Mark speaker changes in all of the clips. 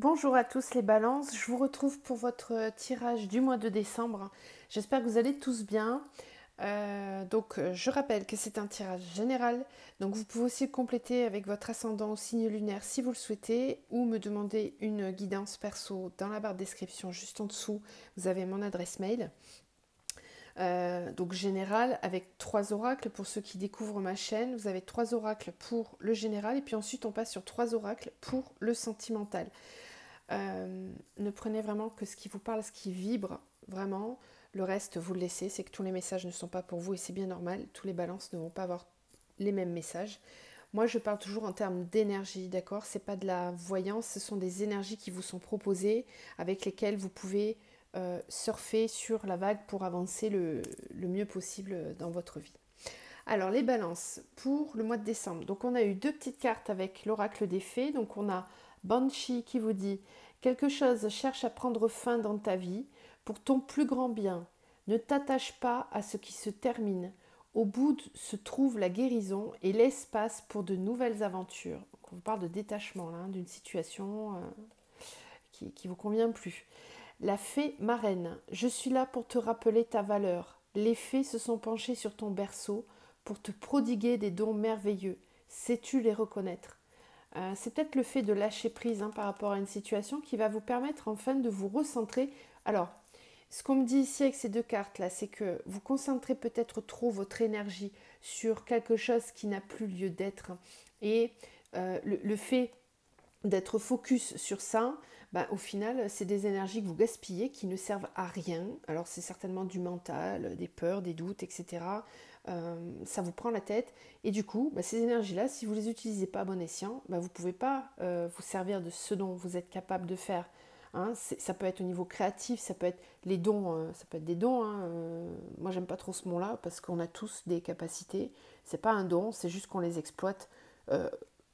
Speaker 1: Bonjour à tous les balances, je vous retrouve pour votre tirage du mois de décembre. J'espère que vous allez tous bien. Je rappelle que c'est un tirage général, donc vous pouvez aussi le compléter avec votre ascendant au signe lunaire si vous le souhaitez, ou me demander une guidance perso dans la barre de description juste en dessous. Vous avez mon adresse mail. Donc général avec 3 oracles pour ceux qui découvrent ma chaîne. Vous avez 3 oracles pour le général et puis ensuite on passe sur 3 oracles pour le sentimental. Ne prenez vraiment que ce qui vous parle, ce qui vibre vraiment. Le reste, vous le laissez. C'est que tous les messages ne sont pas pour vous et c'est bien normal. Tous les balances ne vont pas avoir les mêmes messages. Moi, je parle toujours en termes d'énergie, d'accord? C'est pas de la voyance, ce sont des énergies qui vous sont proposées avec lesquelles vous pouvez surfer sur la vague pour avancer le mieux possible dans votre vie. Alors, les balances pour le mois de décembre. Donc, on a eu 2 petites cartes avec l'oracle des fées. Donc, on a Banshee qui vous dit quelque chose cherche à prendre fin dans ta vie pour ton plus grand bien. Ne t'attache pas à ce qui se termine. Au bout se trouve la guérison et l'espace pour de nouvelles aventures. Donc, on vous parle de détachement, là, d'une situation qui vous convient plus. La fée marraine, je suis là pour te rappeler ta valeur. Les fées se sont penchées sur ton berceau pour te prodiguer des dons merveilleux. Sais-tu les reconnaître? C'est peut-être le fait de lâcher prise par rapport à une situation qui va vous permettre enfin de vous recentrer. Alors, ce qu'on me dit ici avec ces 2 cartes-là, c'est que vous concentrez peut-être trop votre énergie sur quelque chose qui n'a plus lieu d'être. Et le fait d'être focus sur ça, au final, c'est des énergies que vous gaspillez qui ne servent à rien. Alors, c'est certainement du mental, des peurs, des doutes, etc. Ça vous prend la tête. Et du coup, ces énergies-là, si vous ne les utilisez pas à bon escient, vous ne pouvez pas vous servir de ce dont vous êtes capable de faire. Ça peut être au niveau créatif, ça peut être les dons, ça peut être des dons. Moi, j'aime pas trop ce mot-là parce qu'on a tous des capacités. C'est pas un don, c'est juste qu'on les exploite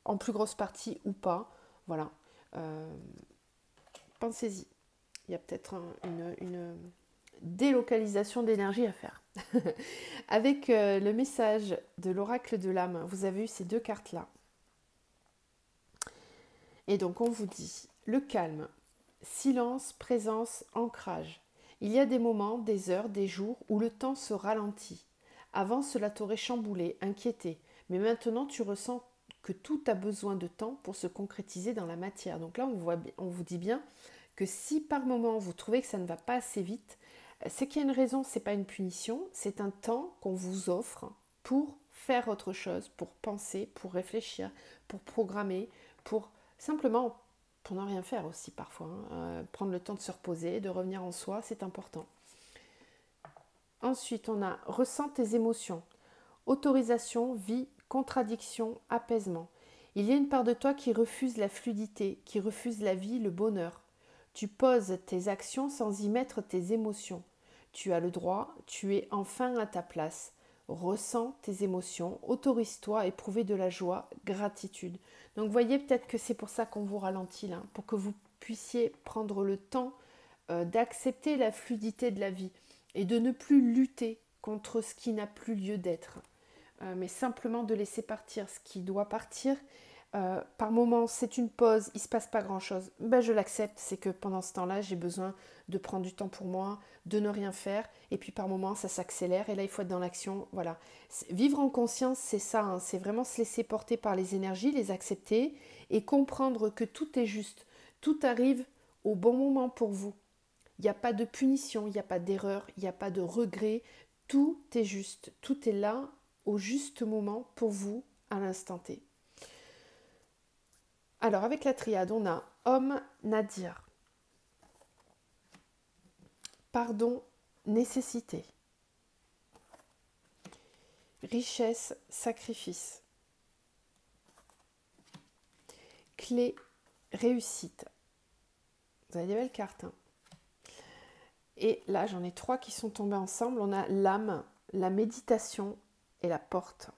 Speaker 1: en plus grosse partie ou pas. Voilà. Euh, Pensez-y. Il y a peut-être une délocalisation d'énergie à faire. Avec le message de l'oracle de l'âme, vous avez eu ces 2 cartes-là. Et donc on vous dit le calme, silence, présence, ancrage. Il y a des moments, des heures, des jours où le temps se ralentit. Avant, cela t'aurait chamboulé, inquiété, mais maintenant tu ressens que tout a besoin de temps pour se concrétiser dans la matière. Donc là, on vous dit bien que si par moment vous trouvez que ça ne va pas assez vite, c'est qu'il y a une raison, c'est pas une punition, c'est un temps qu'on vous offre pour faire autre chose, pour penser, pour réfléchir, pour programmer, pour simplement pour ne rien faire aussi parfois. Prendre le temps de se reposer, de revenir en soi, c'est important. Ensuite, on a ressens tes émotions. Autorisation, vie, contradiction, apaisement. Il y a une part de toi qui refuse la fluidité, qui refuse la vie, le bonheur. Tu poses tes actions sans y mettre tes émotions. Tu as le droit, tu es enfin à ta place. Ressens tes émotions, autorise-toi à éprouver de la joie, gratitude. Donc voyez peut-être que c'est pour ça qu'on vous ralentit là, pour que vous puissiez prendre le temps d'accepter la fluidité de la vie et de ne plus lutter contre ce qui n'a plus lieu d'être, mais simplement de laisser partir ce qui doit partir. Par moment, c'est une pause, il ne se passe pas grand-chose. Je l'accepte, c'est que pendant ce temps-là, j'ai besoin de prendre du temps pour moi, de ne rien faire, et puis par moment, ça s'accélère, et là, il faut être dans l'action. Voilà. Vivre en conscience, c'est ça, c'est vraiment se laisser porter par les énergies, les accepter, et comprendre que tout est juste, tout arrive au bon moment pour vous. Il n'y a pas de punition, il n'y a pas d'erreur, il n'y a pas de regret, tout est juste, tout est là au juste moment pour vous à l'instant T. Alors avec la triade, on a homme, nadir, pardon, nécessité, richesse, sacrifice, clé, réussite. Vous avez des belles cartes. Et là, j'en ai 3 qui sont tombées ensemble. On a l'âme, la méditation et la porte.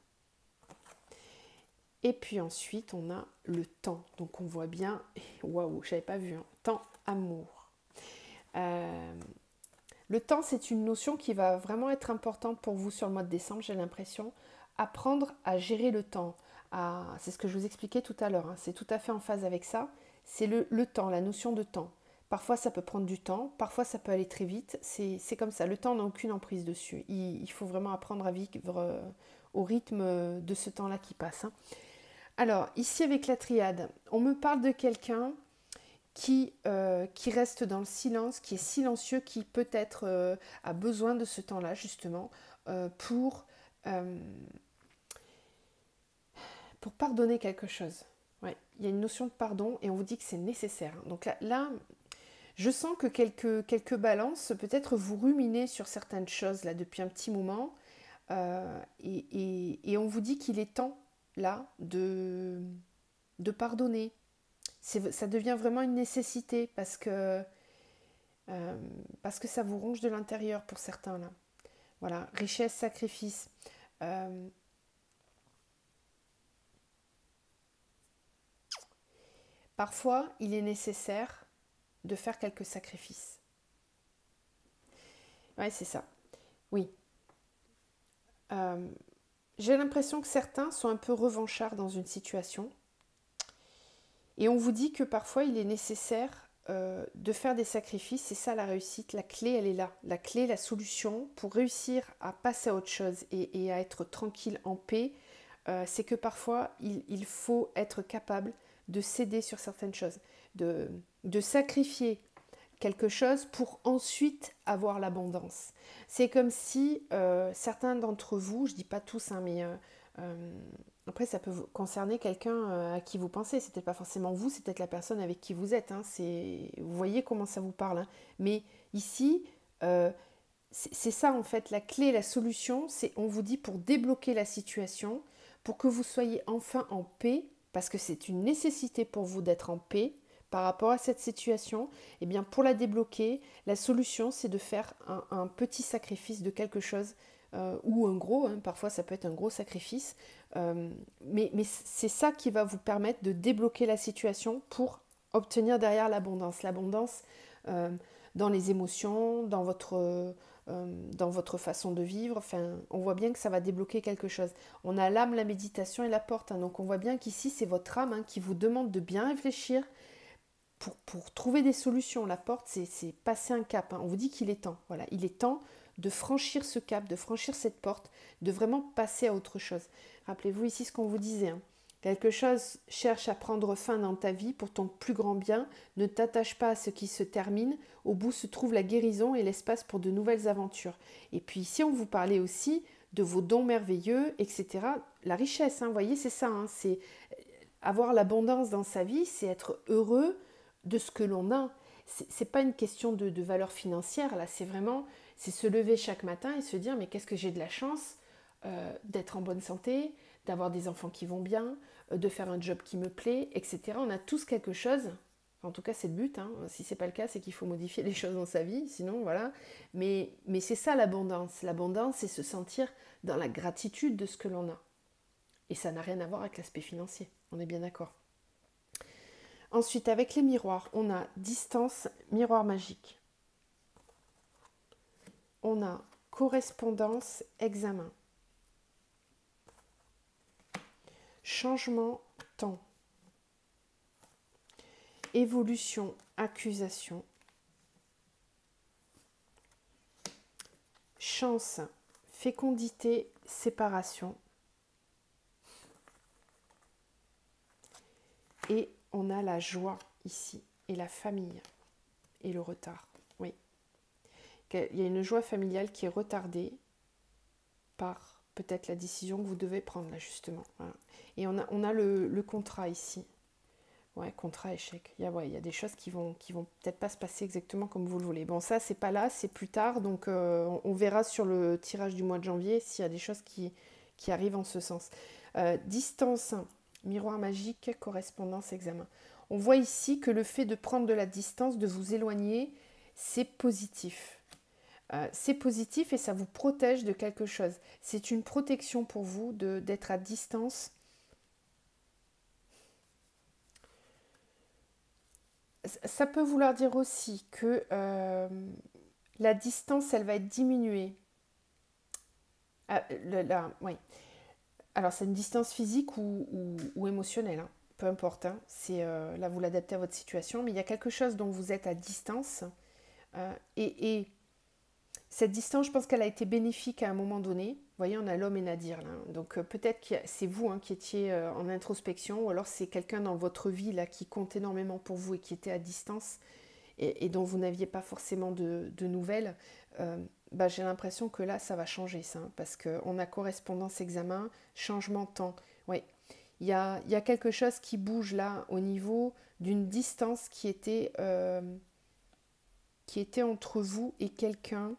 Speaker 1: Et puis ensuite, on a le temps. Donc on voit bien, waouh, je n'avais pas vu, temps, amour. Le temps, c'est une notion qui va vraiment être importante pour vous sur le mois de décembre, j'ai l'impression. Apprendre à gérer le temps. C'est ce que je vous expliquais tout à l'heure, c'est tout à fait en phase avec ça. c'est le temps, la notion de temps. Parfois, ça peut prendre du temps, parfois, ça peut aller très vite. C'est comme ça. Le temps n'a aucune emprise dessus. Il faut vraiment apprendre à vivre au rythme de ce temps-là qui passe. Hein. Alors, ici, avec la triade, on me parle de quelqu'un qui reste dans le silence, qui est silencieux, qui peut-être a besoin de ce temps-là, justement, euh, pour pardonner quelque chose. Ouais, il y a une notion de pardon et on vous dit que c'est nécessaire. Donc là, je sens que quelques balances, peut-être vous ruminez sur certaines choses là depuis un petit moment et on vous dit qu'il est temps là de pardonner. Ça devient vraiment une nécessité parce que ça vous ronge de l'intérieur pour certains là. Voilà, richesse, sacrifice. Euh, Parfois, il est nécessaire de faire quelques sacrifices. Ouais, c'est ça. Oui. Euh, j'ai l'impression que certains sont un peu revanchards dans une situation. Et on vous dit que parfois, il est nécessaire de faire des sacrifices. C'est ça la réussite. La clé, elle est là. La clé, la solution pour réussir à passer à autre chose et à être tranquille, en paix, c'est que parfois, il faut être capable de céder sur certaines choses, de sacrifier quelque chose pour ensuite avoir l'abondance. C'est comme si certains d'entre vous, je ne dis pas tous, hein, mais après ça peut concerner quelqu'un à qui vous pensez, c'est peut-être pas forcément vous, c'est peut-être la personne avec qui vous êtes, hein, vous voyez comment ça vous parle, hein. Mais ici, euh, c'est ça en fait, la clé, la solution, c'est on vous dit pour débloquer la situation, pour que vous soyez enfin en paix, parce que c'est une nécessité pour vous d'être en paix par rapport à cette situation, et bien pour la débloquer, la solution c'est de faire un petit sacrifice de quelque chose, ou un gros, hein, parfois ça peut être un gros sacrifice, mais c'est ça qui va vous permettre de débloquer la situation pour obtenir derrière l'abondance. L'abondance euh, dans les émotions, dans votre façon de vivre. Enfin, on voit bien que ça va débloquer quelque chose. On a l'âme, la méditation et la porte. Hein, donc on voit bien qu'ici, c'est votre âme, hein, qui vous demande de bien réfléchir pour trouver des solutions. La porte, c'est passer un cap. Hein. On vous dit qu'il est temps. Voilà, il est temps de franchir ce cap, de franchir cette porte, de vraiment passer à autre chose. Rappelez-vous ici ce qu'on vous disait. Hein. Quelque chose cherche à prendre fin dans ta vie pour ton plus grand bien. Ne t'attache pas à ce qui se termine. Au bout se trouve la guérison et l'espace pour de nouvelles aventures. Et puis ici, on vous parlait aussi de vos dons merveilleux, etc. La richesse, hein, vous voyez, c'est ça. Hein, c'est avoir l'abondance dans sa vie, c'est être heureux de ce que l'on a. C'est pas une question de valeur financière, là, c'est se lever chaque matin et se dire, mais qu'est-ce que j'ai de la chance d'être en bonne santé, d'avoir des enfants qui vont bien, de faire un job qui me plaît, etc. On a tous quelque chose, en tout cas c'est le but, hein. Si c'est pas le cas, c'est qu'il faut modifier les choses dans sa vie, sinon voilà. Mais c'est ça l'abondance. L'abondance, c'est se sentir dans la gratitude de ce que l'on a. Et ça n'a rien à voir avec l'aspect financier, on est bien d'accord. Ensuite, avec les miroirs, on a distance, miroir magique. On a correspondance, examen. Changement, temps. Évolution, accusation. Chance, fécondité, séparation. Et on a la joie ici, et la famille, et le retard. Oui. Il y a une joie familiale qui est retardée par peut-être la décision que vous devez prendre là justement. Voilà. Et on a le contrat ici. Ouais, contrat échec. Il y a des choses qui vont peut-être pas se passer exactement comme vous le voulez. Bon, ça c'est pas là, c'est plus tard, donc on verra sur le tirage du mois de janvier s'il y a des choses qui arrivent en ce sens. Distance, miroir magique, correspondance, examen. On voit ici que le fait de prendre de la distance, de vous éloigner, c'est positif. C'est positif et ça vous protège de quelque chose. C'est une protection pour vous d'être à distance. Ça peut vouloir dire aussi que la distance, elle va être diminuée. Oui. Alors, c'est une distance physique ou émotionnelle. Hein. peu importe, hein, là vous l'adaptez à votre situation, mais il y a quelque chose dont vous êtes à distance, et cette distance, je pense qu'elle a été bénéfique à un moment donné. Vous voyez, on a l'homme et Nadir là. Donc peut-être que c'est vous qui étiez en introspection, ou alors c'est quelqu'un dans votre vie là qui compte énormément pour vous et qui était à distance et dont vous n'aviez pas forcément de nouvelles. J'ai l'impression que là, ça va changer ça, hein, parce qu'on a correspondance examen, changement temps. Oui, il y a quelque chose qui bouge là au niveau d'une distance qui était entre vous et quelqu'un.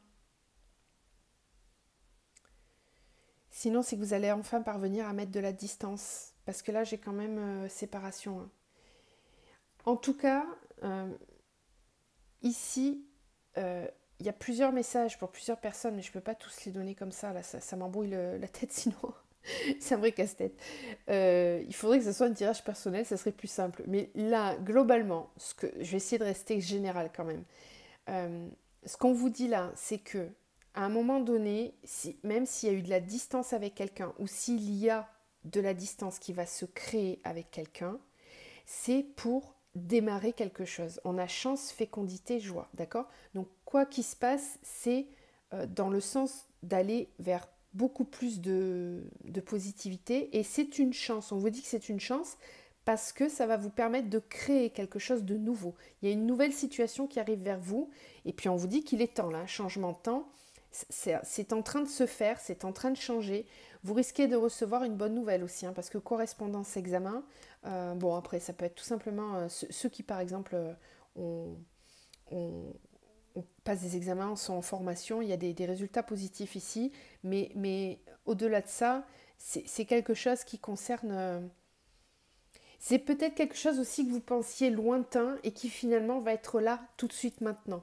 Speaker 1: Sinon, c'est que vous allez enfin parvenir à mettre de la distance. Parce que là, j'ai quand même séparation, hein. En tout cas, ici, il y a plusieurs messages pour plusieurs personnes, mais je ne peux pas tous les donner comme ça. Là, ça m'embrouille la tête sinon. C'est un vrai casse-tête. Il faudrait que ce soit un tirage personnel, ça serait plus simple. Mais là, globalement, je vais essayer de rester général quand même. Ce qu'on vous dit là, c'est que à un moment donné, même s'il y a eu de la distance avec quelqu'un, ou s'il y a de la distance qui va se créer avec quelqu'un, c'est pour démarrer quelque chose. On a chance, fécondité, joie, d'accord? Donc quoi qu'il se passe, c'est dans le sens d'aller vers beaucoup plus de positivité, et c'est une chance. On vous dit que c'est une chance parce que ça va vous permettre de créer quelque chose de nouveau. Il y a une nouvelle situation qui arrive vers vous, et puis on vous dit qu'il est temps, là, un changement de temps. C'est en train de se faire, c'est en train de changer. Vous risquez de recevoir une bonne nouvelle aussi, hein, parce que correspondance examen, bon après ça peut être tout simplement ceux qui par exemple on passe des examens, sont en formation, il y a des résultats positifs ici, mais au-delà de ça, c'est quelque chose qui concerne... c'est peut-être quelque chose aussi que vous pensiez lointain et qui finalement va être là tout de suite maintenant.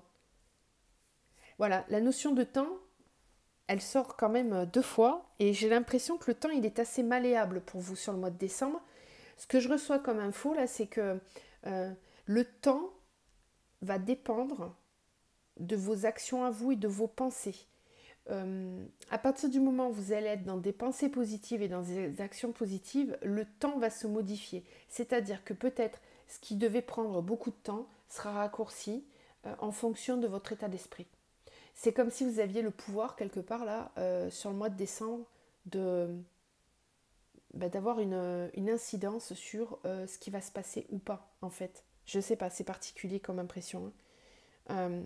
Speaker 1: Voilà, la notion de temps, elle sort quand même 2 fois, et j'ai l'impression que le temps, il est assez malléable pour vous sur le mois de décembre. Ce que je reçois comme info, là, c'est que le temps va dépendre de vos actions à vous et de vos pensées. À partir du moment où vous allez être dans des pensées positives et dans des actions positives, le temps va se modifier. C'est-à-dire que peut-être ce qui devait prendre beaucoup de temps sera raccourci en fonction de votre état d'esprit. C'est comme si vous aviez le pouvoir quelque part là, sur le mois de décembre, d'avoir une incidence sur ce qui va se passer ou pas, en fait. Je sais pas, c'est particulier comme impression, hein.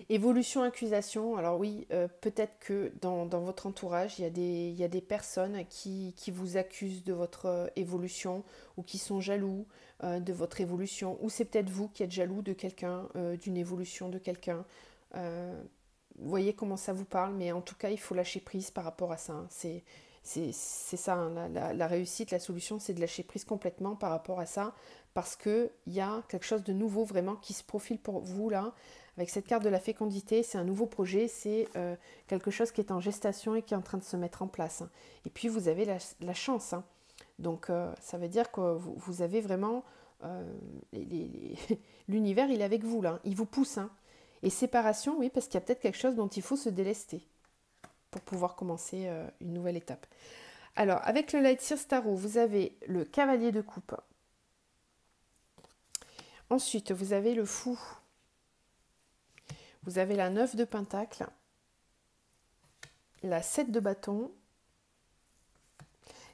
Speaker 1: Évolution, accusation. Alors oui, peut-être que dans votre entourage, il y a des personnes qui vous accusent de votre évolution, ou qui sont jaloux de votre évolution, ou c'est peut-être vous qui êtes jaloux de quelqu'un, d'une évolution de quelqu'un. Vous voyez comment ça vous parle, mais en tout cas, il faut lâcher prise par rapport à ça, hein. C'est ça, hein, la réussite, la solution, c'est de lâcher prise complètement par rapport à ça, parce qu'il y a quelque chose de nouveau vraiment qui se profile pour vous là. Avec cette carte de la fécondité, c'est un nouveau projet, c'est quelque chose qui est en gestation et qui est en train de se mettre en place, hein. Et puis vous avez la chance, hein. Donc ça veut dire que vous avez vraiment... l'univers, il est avec vous là, il vous pousse, hein. Et séparation, oui, parce qu'il y a peut-être quelque chose dont il faut se délester pour pouvoir commencer une nouvelle étape. Alors, avec le Light Sears Tarot, vous avez le cavalier de coupe. Ensuite, vous avez le fou. Vous avez la 9 de pentacle, la 7 de bâton,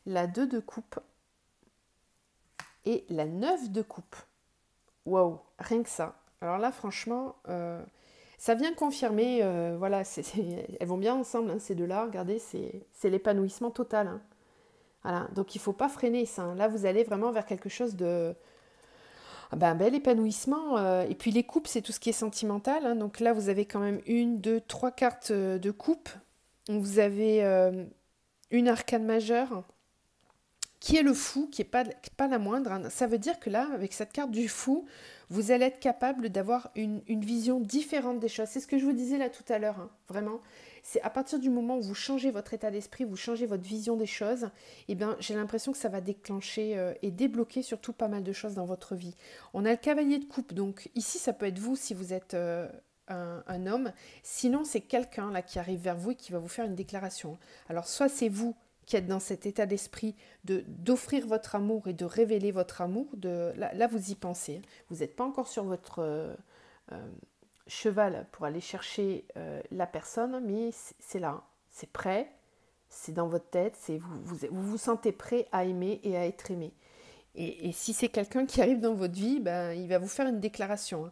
Speaker 1: la 2 de coupe et la 9 de coupe. Waouh, rien que ça. Alors là, franchement, ça vient confirmer, voilà, elles vont bien ensemble, hein, ces deux-là. Regardez, c'est l'épanouissement total, hein. Voilà, donc il ne faut pas freiner ça, hein. Là, vous allez vraiment vers quelque chose de... un bel épanouissement. Et puis les coupes, c'est tout ce qui est sentimental, hein. Donc là, vous avez quand même 1, 2, 3 cartes de coupe. Vous avez une arcane majeure, qui est le fou, qui n'est pas la moindre, hein. Ça veut dire que là, avec cette carte du fou, vous allez être capable d'avoir une vision différente des choses. C'est ce que je vous disais là tout à l'heure, hein, vraiment. C'est à partir du moment où vous changez votre état d'esprit, vous changez votre vision des choses, eh bien, j'ai l'impression que ça va déclencher et débloquer surtout pas mal de choses dans votre vie. On a le cavalier de coupe, donc ici, ça peut être vous si vous êtes un homme. Sinon, c'est quelqu'un là qui arrive vers vous et qui va vous faire une déclaration. Alors, soit c'est vous qui êtes dans cet état d'esprit d'offrir votre amour et de révéler votre amour, là vous y pensez. Vous n'êtes pas encore sur votre cheval pour aller chercher la personne, mais c'est là, c'est prêt, c'est dans votre tête, vous sentez prêt à aimer et à être aimé. Et si c'est quelqu'un qui arrive dans votre vie, ben, il va vous faire une déclaration.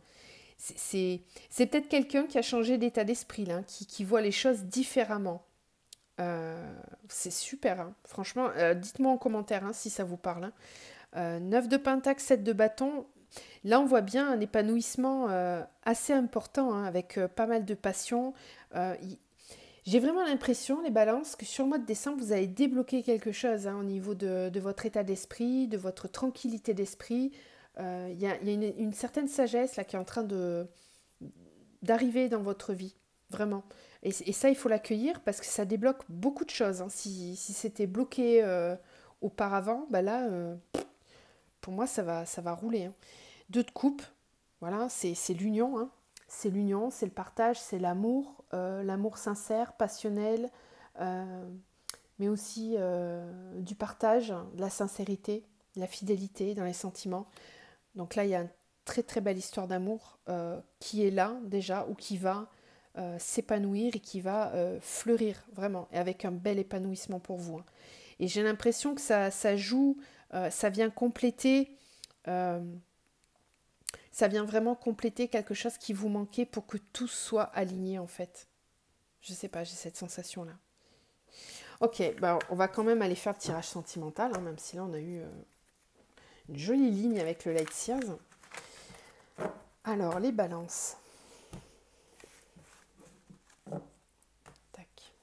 Speaker 1: C'est peut-être quelqu'un qui a changé d'état d'esprit, là, qui voit les choses différemment. C'est super, hein. Franchement, dites-moi en commentaire si ça vous parle. 9 de pentacle, 7 de bâton. Là, on voit bien un épanouissement assez important, avec pas mal de passion. J'ai vraiment l'impression, les balances, que sur le mois de décembre, vous allez débloquer quelque chose au niveau de votre état d'esprit, de votre tranquillité d'esprit. Il y a une certaine sagesse là, qui est en train d'arriver dans votre vie, vraiment. Et ça, il faut l'accueillir parce que ça débloque beaucoup de choses. Si c'était bloqué auparavant, bah là, pour moi, ça va rouler. 2 de coupe, voilà, c'est l'union. C'est l'union, c'est le partage, c'est l'amour, l'amour sincère, passionnel, mais aussi du partage, de la sincérité, de la fidélité dans les sentiments. Donc là, il y a une très très belle histoire d'amour qui est là déjà ou qui va s'épanouir et qui va fleurir vraiment, et avec un bel épanouissement pour vous. Et j'ai l'impression que ça joue, ça vient compléter, ça vient vraiment compléter quelque chose qui vous manquait pour que tout soit aligné en fait. Je sais pas, j'ai cette sensation-là. Ok, bah on va quand même aller faire le tirage sentimental, même si là on a eu une jolie ligne avec le Light Sears. Alors, les balances. Tac.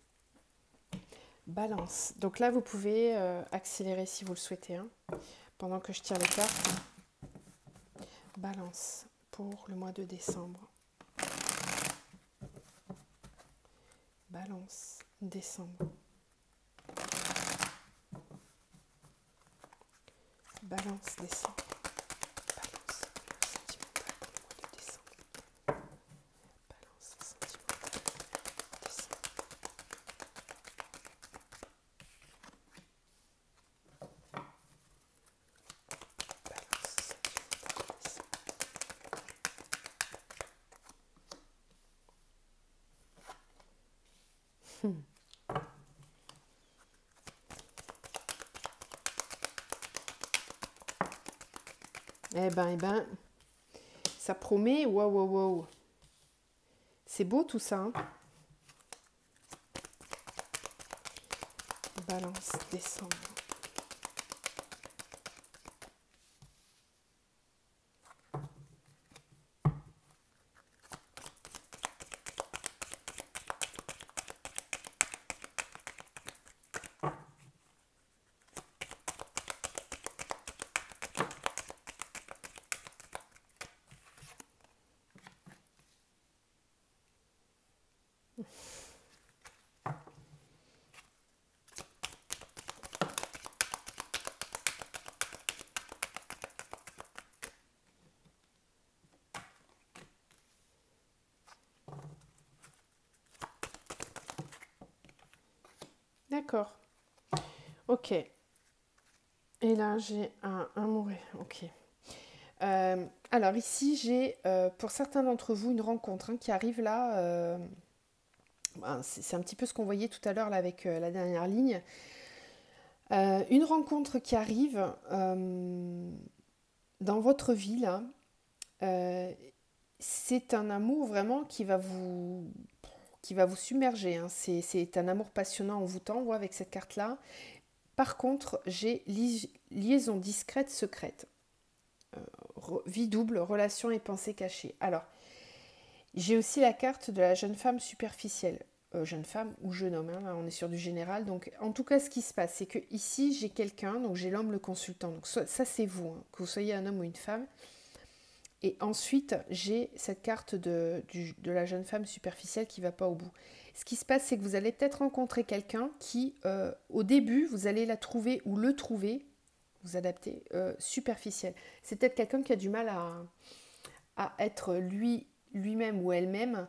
Speaker 1: Balance. Donc là, vous pouvez accélérer si vous le souhaitez, pendant que je tire les cartes. Balance pour le mois de décembre. Balance, décembre. Balance, décembre. Balance, sentimental pour le mois de décembre. Balance, sentimental, décembre. Balance, sentimental, décembre. Eh ben, ça promet, wow. C'est beau tout ça, Balance, décembre. D'accord. Ok. Et là, j'ai un amoureux. Ok. Alors ici, j'ai pour certains d'entre vous une rencontre qui arrive là. C'est un petit peu ce qu'on voyait tout à l'heure là avec la dernière ligne. Une rencontre qui arrive dans votre vie là. C'est un amour vraiment qui va vous submerger. C'est un amour passionnant, envoûtant, avec cette carte-là. Par contre, j'ai liaison discrète, secrète. Vie double, relation et pensée cachée. Alors, j'ai aussi la carte de la jeune femme superficielle. Jeune femme ou jeune homme, là, on est sur du général. Donc, en tout cas, ce qui se passe, c'est que ici, j'ai quelqu'un, donc j'ai l'homme, le consultant. Donc, ça, c'est vous, que vous soyez un homme ou une femme. Et ensuite, j'ai cette carte de la jeune femme superficielle qui ne va pas au bout. Ce qui se passe, c'est que vous allez peut-être rencontrer quelqu'un qui, au début, vous allez la trouver ou le trouver, vous adaptez, superficiel. C'est peut-être quelqu'un qui a du mal à être lui-même ou elle-même,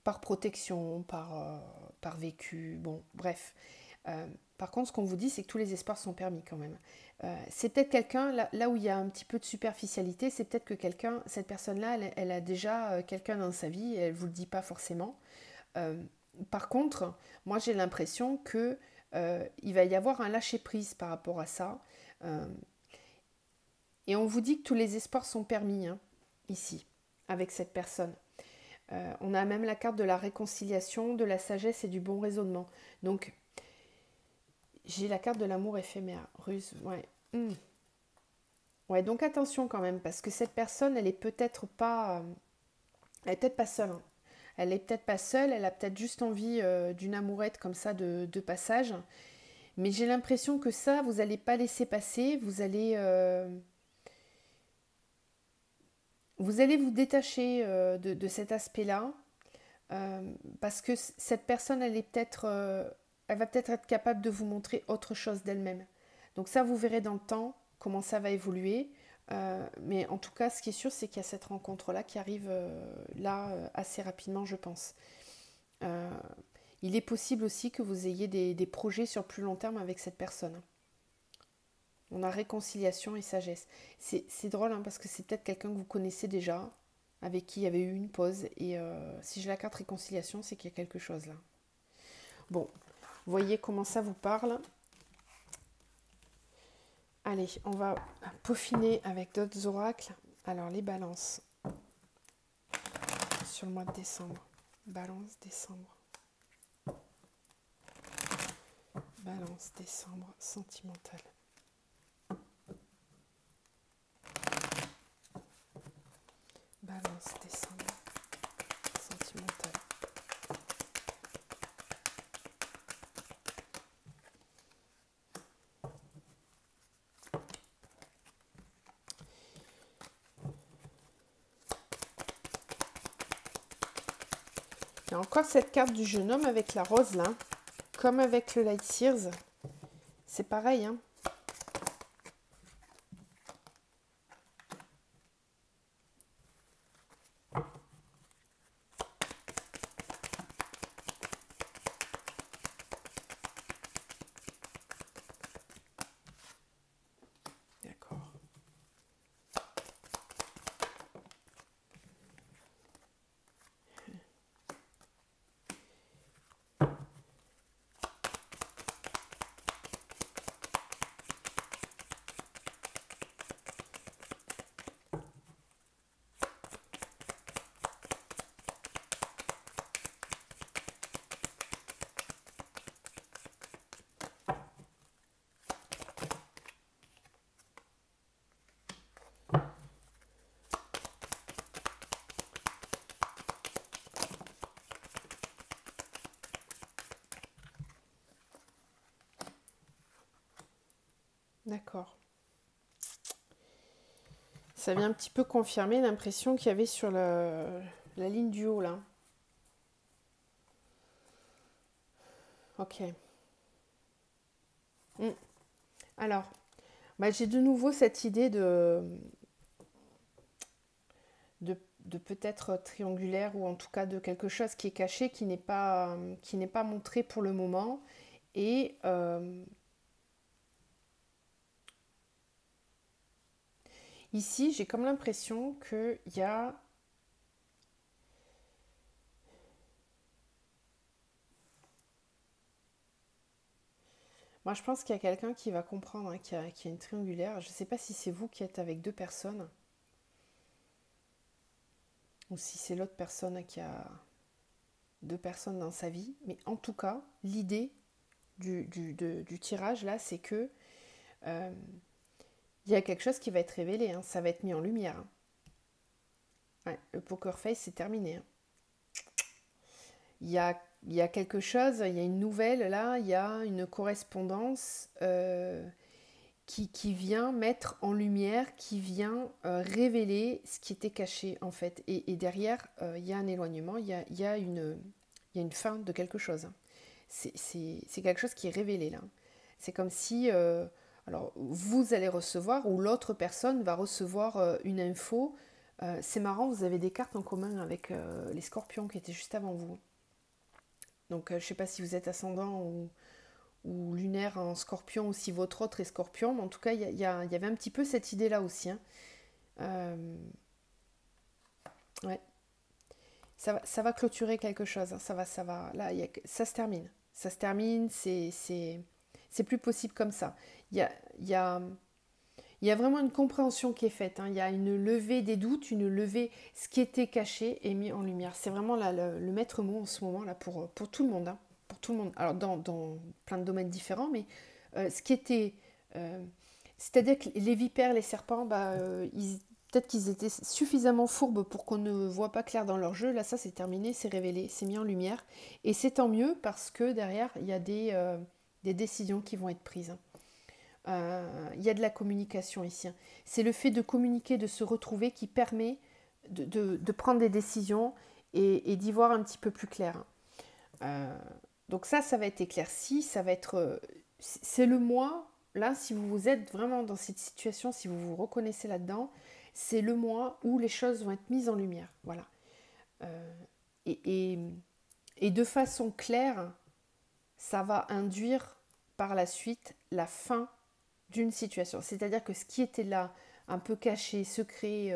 Speaker 1: par protection, par vécu, bon, bref. Par contre, ce qu'on vous dit, c'est que tous les espoirs sont permis quand même. C'est peut-être quelqu'un, là où il y a un petit peu de superficialité, c'est peut-être que cette personne-là, elle a déjà quelqu'un dans sa vie, et elle ne vous le dit pas forcément. Par contre, moi j'ai l'impression que il va y avoir un lâcher-prise par rapport à ça. Euh, et on vous dit que tous les espoirs sont permis, hein, ici, avec cette personne. On a même la carte de la réconciliation, de la sagesse et du bon raisonnement. Donc, j'ai la carte de l'amour éphémère. Ruse, ouais. Ouais, donc attention quand même, parce que cette personne, elle est peut-être pas... elle est peut-être pas seule, hein. Elle est peut-être pas seule, elle a peut-être juste envie d'une amourette comme ça de passage. Mais j'ai l'impression que ça, vous n'allez pas laisser passer, vous allez vous détacher de cet aspect-là. Parce que cette personne, elle va peut-être être capable de vous montrer autre chose d'elle-même. Donc ça, vous verrez dans le temps comment ça va évoluer. Mais en tout cas, ce qui est sûr, c'est qu'il y a cette rencontre-là qui arrive assez rapidement, je pense. Euh, il est possible aussi que vous ayez des projets sur plus long terme avec cette personne. On a réconciliation et sagesse. C'est drôle, hein, parce que c'est peut-être quelqu'un que vous connaissez déjà, avec qui il y avait eu une pause. Et si j'ai la carte réconciliation, c'est qu'il y a quelque chose là. Bon, vous voyez comment ça vous parle. Allez, on va peaufiner avec d'autres oracles. Alors, les balances sur le mois de décembre. Balance décembre. Balance décembre sentimentale. Balance décembre sentimentale. Il y a encore cette carte du jeune homme avec la rose là. Comme avec le Light Sears. C'est pareil, hein. D'accord. D'accord. Ça vient un petit peu confirmer l'impression qu'il y avait sur la ligne du haut là. Ok. Alors, j'ai de nouveau cette idée de peut-être triangulaire ou en tout cas de quelque chose qui est caché, qui n'est pas montré pour le moment. Et ici, j'ai comme l'impression qu'il y a... Moi, je pense qu'il y a quelqu'un qui va comprendre, hein, qu'il y a une triangulaire. Je ne sais pas si c'est vous qui êtes avec deux personnes ou si c'est l'autre personne qui a deux personnes dans sa vie. Mais en tout cas, l'idée du tirage, là, c'est que il y a quelque chose qui va être révélé. Hein, ça va être mis en lumière. Hein. Ouais, le poker face, c'est terminé. Hein. Il y a quelque chose, il y a une nouvelle, là, il y a une correspondance qui vient mettre en lumière, qui vient révéler ce qui était caché, en fait. Et derrière, il y a un éloignement, il y a une fin de quelque chose. Hein. C'est quelque chose qui est révélé, là. C'est comme si... alors, vous allez recevoir, ou l'autre personne va recevoir une info. C'est marrant, vous avez des cartes en commun avec les scorpions qui étaient juste avant vous. Donc, je ne sais pas si vous êtes ascendant ou lunaire en Scorpion, ou si votre autre est Scorpion. Mais en tout cas, il y avait un petit peu cette idée-là aussi, hein. Euh, ouais. Ça va clôturer quelque chose, hein. Ça va. Là, ça se termine. Ça se termine, c'est plus possible comme ça. Il y a, il y a, il y a vraiment une compréhension qui est faite, hein. Il y a une levée des doutes, une levée, ce qui était caché est mis en lumière. C'est vraiment là, le maître mot en ce moment là pour tout le monde, hein. Pour tout le monde. Alors dans plein de domaines différents, mais ce qui était, euh, c'est-à-dire que les vipères, les serpents, bah, peut-être qu'ils étaient suffisamment fourbes pour qu'on ne voit pas clair dans leur jeu. Là, ça c'est terminé, c'est révélé, c'est mis en lumière, et c'est tant mieux parce que derrière il y a des décisions qui vont être prises, hein. Il y a de la communication ici, hein. C'est le fait de communiquer, de se retrouver qui permet de prendre des décisions et d'y voir un petit peu plus clair, hein. Euh, donc ça va être éclairci, ça va être... c'est le mois, là, si vous êtes vraiment dans cette situation, si vous vous reconnaissez là-dedans, c'est le mois où les choses vont être mises en lumière. Voilà. Euh, et, et, et de façon claire, ça va induire par la suite la fin d'une situation. C'est-à-dire que ce qui était là, un peu caché, secret,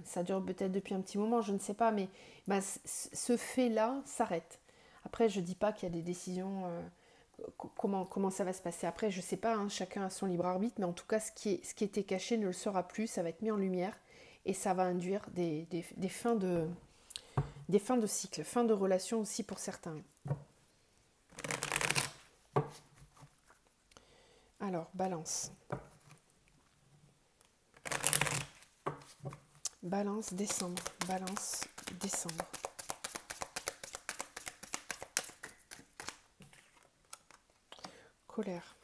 Speaker 1: ça dure peut-être depuis un petit moment, je ne sais pas, mais bah, ce fait-là s'arrête. Après, je ne dis pas qu'il y a des décisions, comment ça va se passer après, je ne sais pas, hein, chacun a son libre arbitre, mais en tout cas, ce qui était caché ne le sera plus, ça va être mis en lumière et ça va induire des fins de cycle, fin de relation aussi pour certains. Alors, balance. Balance, décembre. Balance, décembre. Colère.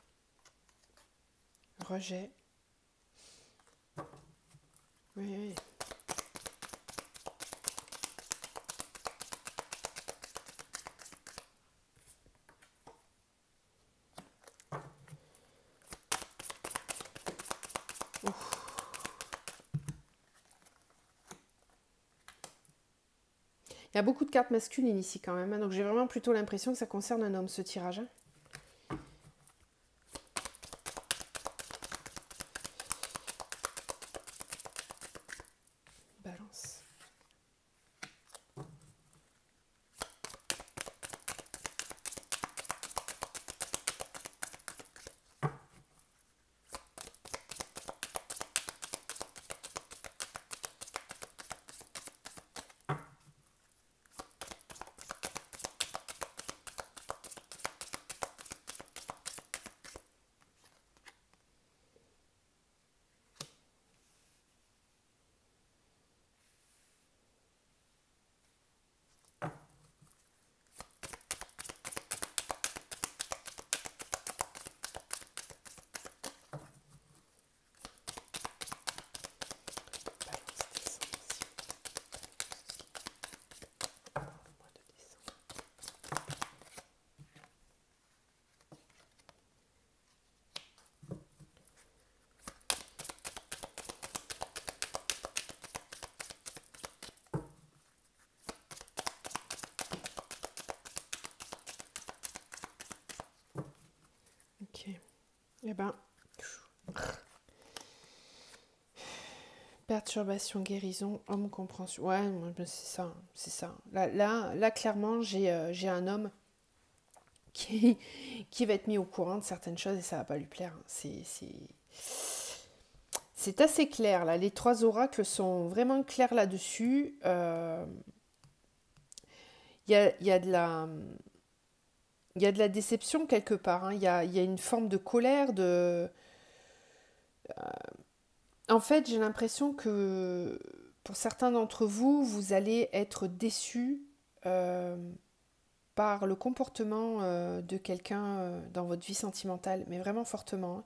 Speaker 1: Rejet. Oui, oui. Ouf. Il y a beaucoup de cartes masculines ici quand même, hein, donc j'ai vraiment plutôt l'impression que ça concerne un homme ce tirage, hein. Balance. Ok. Eh ben, perturbation, guérison, homme, compréhension. Ouais, c'est ça, c'est ça. Là clairement, j'ai un homme qui, qui va être mis au courant de certaines choses et ça va pas lui plaire, hein. C'est assez clair, là. Les trois oracles sont vraiment clairs là-dessus. Il y a de la... Il y a de la déception quelque part, hein. Il y a une forme de colère, de... En fait, j'ai l'impression que pour certains d'entre vous, vous allez être déçus euh, par le comportement de quelqu'un dans votre vie sentimentale, mais vraiment fortement,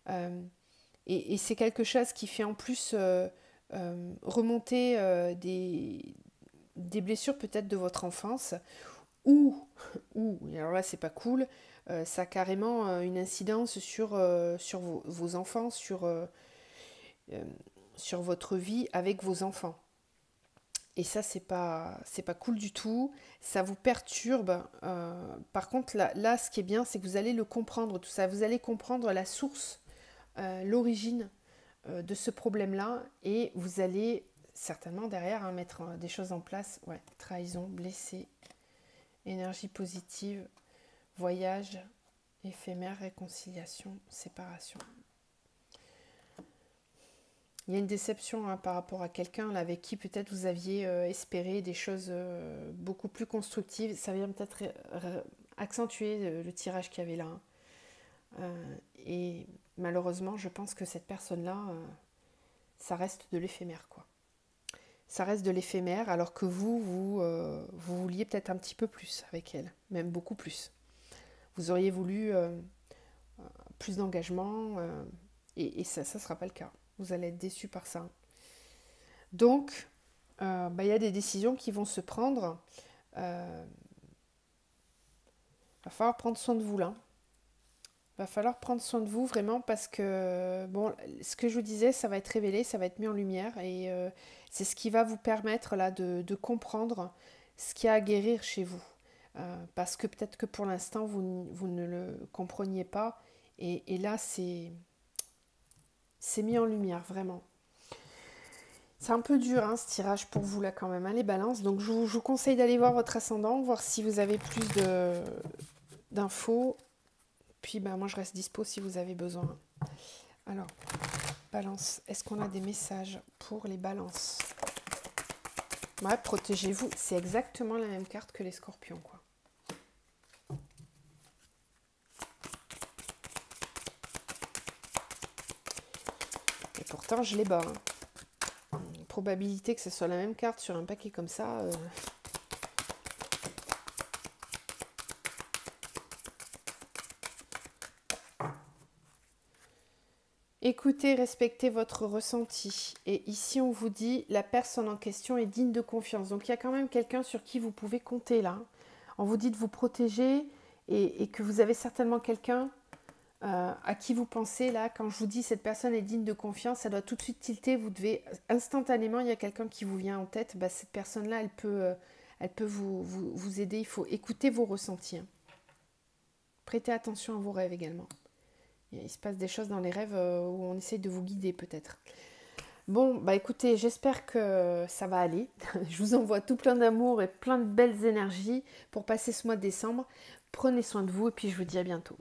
Speaker 1: hein. Et c'est quelque chose qui fait en plus remonter des blessures peut-être de votre enfance, ou et alors là c'est pas cool, ça a carrément une incidence sur vos enfants, euh, sur votre vie avec vos enfants. Et ça, c'est pas cool du tout. Ça vous perturbe. Par contre, là, ce qui est bien, c'est que vous allez le comprendre, tout ça. Vous allez comprendre la source, l'origine de ce problème-là. Et vous allez certainement derrière mettre des choses en place. Ouais, trahison, blessé, énergie positive, voyage, éphémère, réconciliation, séparation. Il y a une déception par rapport à quelqu'un avec qui peut-être vous aviez espéré des choses beaucoup plus constructives. Ça vient peut-être accentuer le tirage qu'il y avait là. Et malheureusement, je pense que cette personne-là, ça reste de l'éphémère, quoi. Ça reste de l'éphémère, alors que vous vouliez peut-être un petit peu plus avec elle, même beaucoup plus. Vous auriez voulu plus d'engagement, et ça ne sera pas le cas. Vous allez être déçus par ça. Donc, y a des décisions qui vont se prendre. Va falloir prendre soin de vous là. Va falloir prendre soin de vous vraiment parce que, bon, ce que je vous disais, ça va être révélé, ça va être mis en lumière et c'est ce qui va vous permettre là de comprendre ce qu'il y a à guérir chez vous. Parce que peut-être que pour l'instant, vous ne le compreniez pas et là, c'est mis en lumière, vraiment. C'est un peu dur ce tirage pour vous là quand même, les balances. Donc je vous conseille d'aller voir votre ascendant, voir si vous avez plus d'infos. Puis moi je reste dispo si vous avez besoin. Alors, balance, est-ce qu'on a des messages pour les balances? Ouais, protégez-vous, c'est exactement la même carte que les scorpions, quoi. Et pourtant je les bats. Probabilité que ce soit la même carte sur un paquet comme ça. Écoutez, respectez votre ressenti. Et ici, on vous dit, la personne en question est digne de confiance. Donc, il y a quand même quelqu'un sur qui vous pouvez compter là. On vous dit de vous protéger et que vous avez certainement quelqu'un à qui vous pensez là. Quand je vous dis cette personne est digne de confiance, ça doit tout de suite tilter. Vous devez instantanément, il y a quelqu'un qui vous vient en tête. Cette personne-là, elle peut vous aider. Il faut écouter vos ressentis. Prêtez attention à vos rêves également. Il se passe des choses dans les rêves où on essaye de vous guider peut-être. Bon, écoutez, j'espère que ça va aller. Je vous envoie tout plein d'amour et plein de belles énergies pour passer ce mois de décembre. Prenez soin de vous et puis je vous dis à bientôt.